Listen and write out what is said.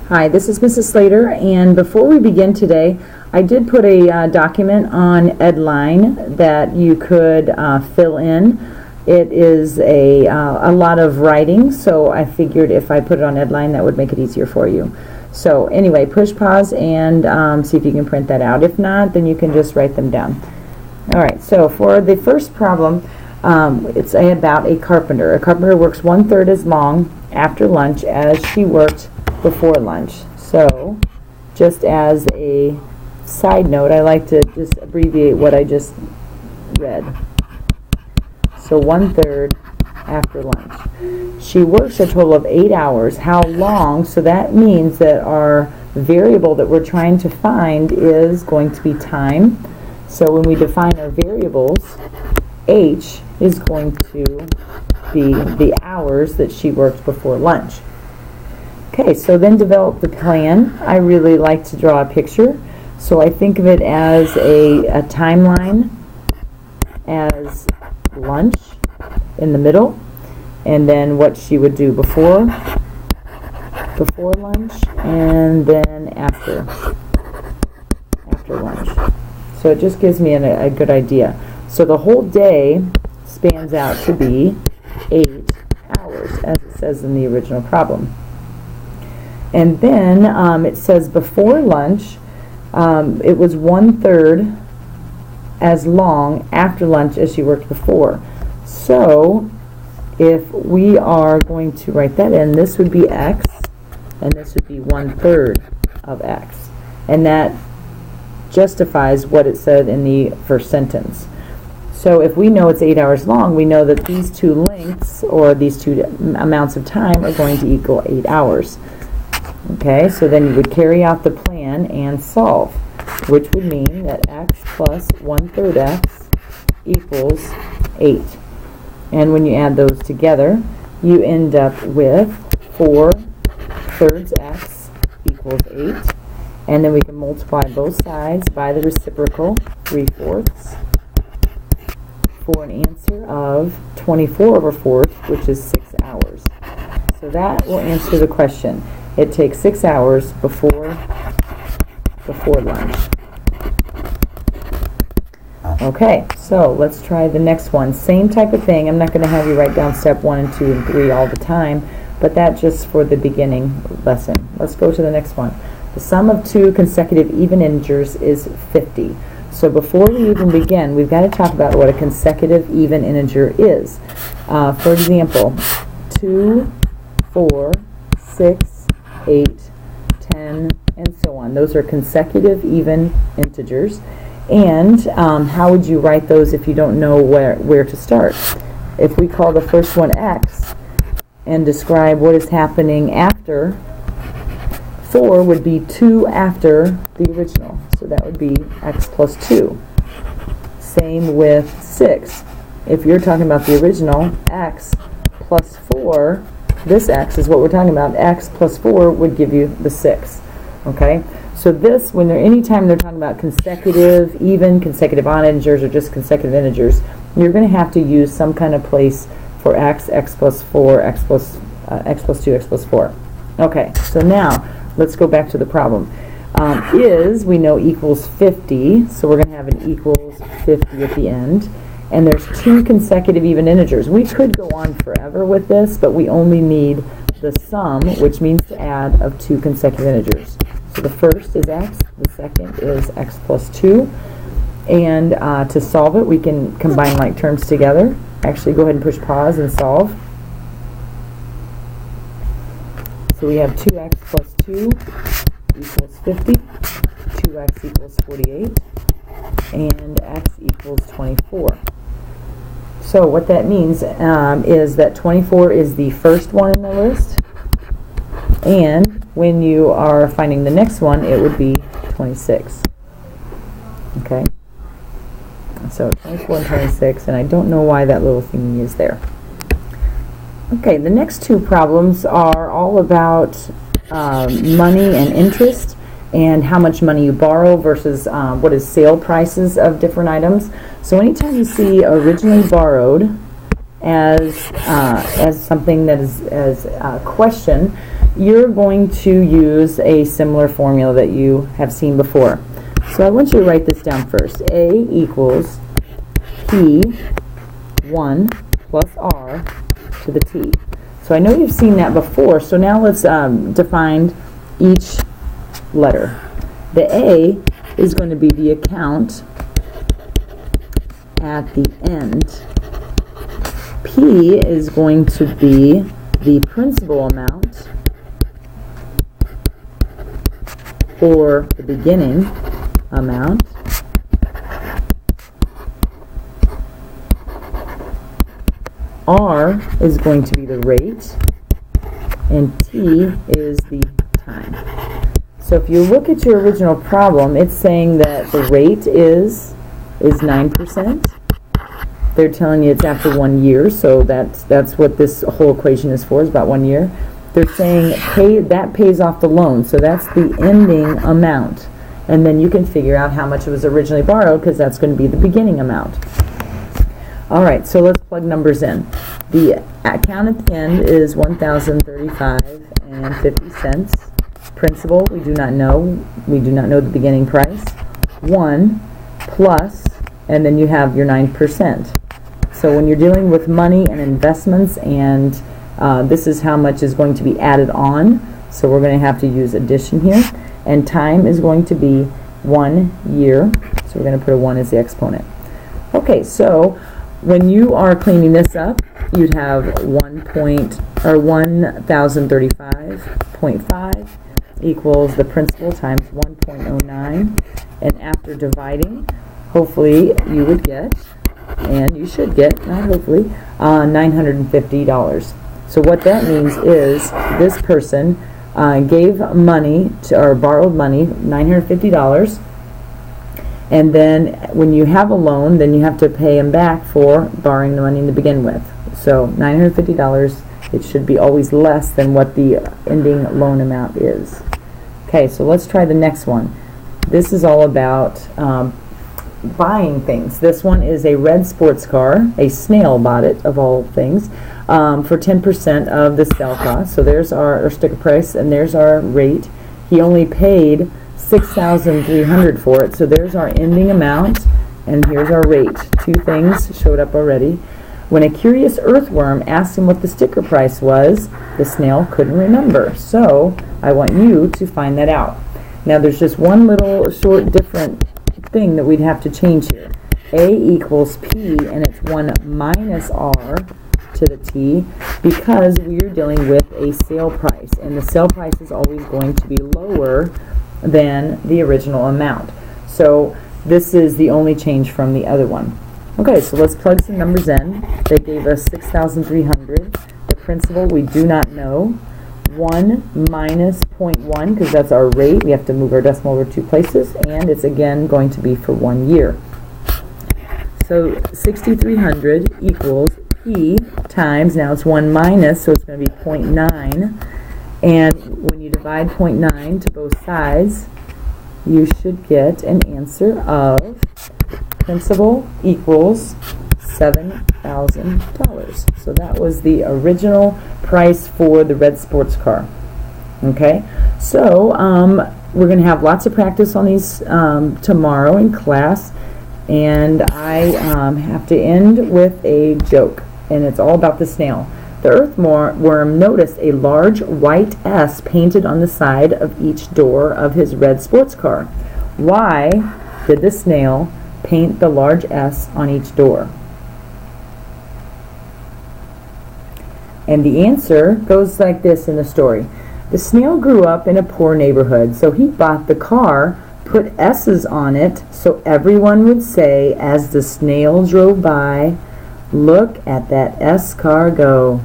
Hi, this is Mrs. Slater, and before we begin today, I did put a document on Edline that you could fill in. It is a lot of writing, so I figured if I put it on Edline, that would make it easier for you. So anyway, push pause and see if you can print that out. If not, then you can just write them down. All right, so for the first problem, it's about a carpenter. A carpenter works 1/3 as long after lunch as she worked before lunch. So, just as a side note, I like to just abbreviate what I just read. So 1/3 after lunch. She works a total of 8 hours. How long? So that means that our variable that we're trying to find is going to be time. So when we define our variables, H is going to be the hours that she worked before lunch. Okay, so then develop the plan. I really like to draw a picture. So I think of it as a timeline, as lunch in the middle, and then what she would do before lunch, and then after lunch. So it just gives me a good idea. So the whole day spans out to be 8 hours, as it says in the original problem. And then it says before lunch, it was 1/3 as long after lunch as she worked before. So if we are going to write that in, this would be X, and this would be 1/3 of X. And that justifies what it said in the first sentence. So if we know it's 8 hours long, we know that these two lengths, or these two amounts of time, are going to equal 8 hours. Okay, so then you would carry out the plan and solve, which would mean that X plus 1/3 X equals 8. And when you add those together, you end up with 4/3 X equals 8. And then we can multiply both sides by the reciprocal, 3/4, for an answer of 24/4, which is 6 hours. So that will answer the question. It takes 6 hours before lunch. Okay, so let's try the next one. Same type of thing. I'm not going to have you write down step 1 and 2 and 3 all the time, but that's just for the beginning lesson. Let's go to the next one. The sum of two consecutive even integers is 50. So before we even begin, we've got to talk about what a consecutive even integer is. For example, 2, 4, 6, 8, 10, and so on. Those are consecutive even integers. And how would you write those if you don't know where to start? If we call the first one X and describe what is happening after, 4 would be 2 after the original. So that would be X plus 2. Same with 6. If you're talking about the original, X plus 4, this X is what we're talking about. X plus 4 would give you the 6. Okay? So this, anytime they're talking about consecutive, even, consecutive odd integers, or just consecutive integers, you're going to have to use some kind of place for X, X plus 4, X plus 2, X plus 4. Okay, so now let's go back to the problem. We know equals 50, so we're going to have an equals 50 at the end. And there's two consecutive even integers. We could go on forever with this, but we only need the sum, which means the add of two consecutive integers. So the first is X, the second is X plus 2. And to solve it, we can combine like terms together. Actually, go ahead and push pause and solve. So we have 2x plus 2 equals 50, 2x equals 48, and x equals 24. So what that means is that 24 is the first one in the list, and when you are finding the next one, it would be 26. Okay? So 24 and 26, and I don't know why that little thingy is there. Okay, the next two problems are all about money and interest, and how much money you borrow versus what is sale prices of different items. So anytime you see originally borrowed as something that is as a question, you're going to use a similar formula that you have seen before. So I want you to write this down first. A equals P1 plus R to the T. So I know you've seen that before, so now let's define each letter. The A is going to be the account at the end. P is going to be the principal amount, or the beginning amount. R is going to be the rate, and T is the time. So if you look at your original problem, it's saying that the rate is 9%. They're telling you it's after 1 year, so that's what this whole equation is for, is about 1 year. They're saying that pays off the loan, so that's the ending amount. And then you can figure out how much it was originally borrowed, because that's going to be the beginning amount. All right, so let's plug numbers in. The account at the end is $1,035.50. Principal, we do not know. We do not know the beginning price. 1 plus, and then you have your 9%. So when you're dealing with money and investments, and this is how much is going to be added on, so we're going to have to use addition here. And time is going to be 1 year, so we're going to put a 1 as the exponent. Okay, so when you are cleaning this up, you'd have 1,035.5 equals the principal times 1.09, and after dividing, hopefully you would get, and you should get, not hopefully, $950. So what that means is this person gave money to, or borrowed money, $950, and then when you have a loan, then you have to pay him back for borrowing the money to begin with. So $950, it should be always less than what the ending loan amount is. Okay, so let's try the next one. This is all about buying things. This one is a red sports car. A snail bought it, of all things, for 10% of the sale cost. So there's our sticker price, and there's our rate. He only paid $6,300 for it, so there's our ending amount, and here's our rate. Two things showed up already. When a curious earthworm asked him what the sticker price was, the snail couldn't remember. So I want you to find that out. Now there's just one little short different thing that we'd have to change here. A equals P, and it's 1 minus R to the T, because we're dealing with a sale price, and the sale price is always going to be lower than the original amount. So this is the only change from the other one. Okay, so let's plug some numbers in. They gave us $6,300. The principal we do not know. 1 minus 0.1, because that's our rate. We have to move our decimal over 2 places, and it's again going to be for 1 year. So 6,300 equals P times, now it's 1 minus, so it's going to be 0.9. And when you divide 0.9 to both sides, you should get an answer of principal equals $7,000. So that was the original price for the red sports car. Okay, so we're going to have lots of practice on these tomorrow in class, and I have to end with a joke, and it's all about the snail. The earthworm noticed a large white S painted on the side of each door of his red sports car. Why did the snail paint the large S on each door? And the answer goes like this in the story. The snail grew up in a poor neighborhood, so he bought the car, put S's on it, so everyone would say as the snail drove by, "Look at that S car go."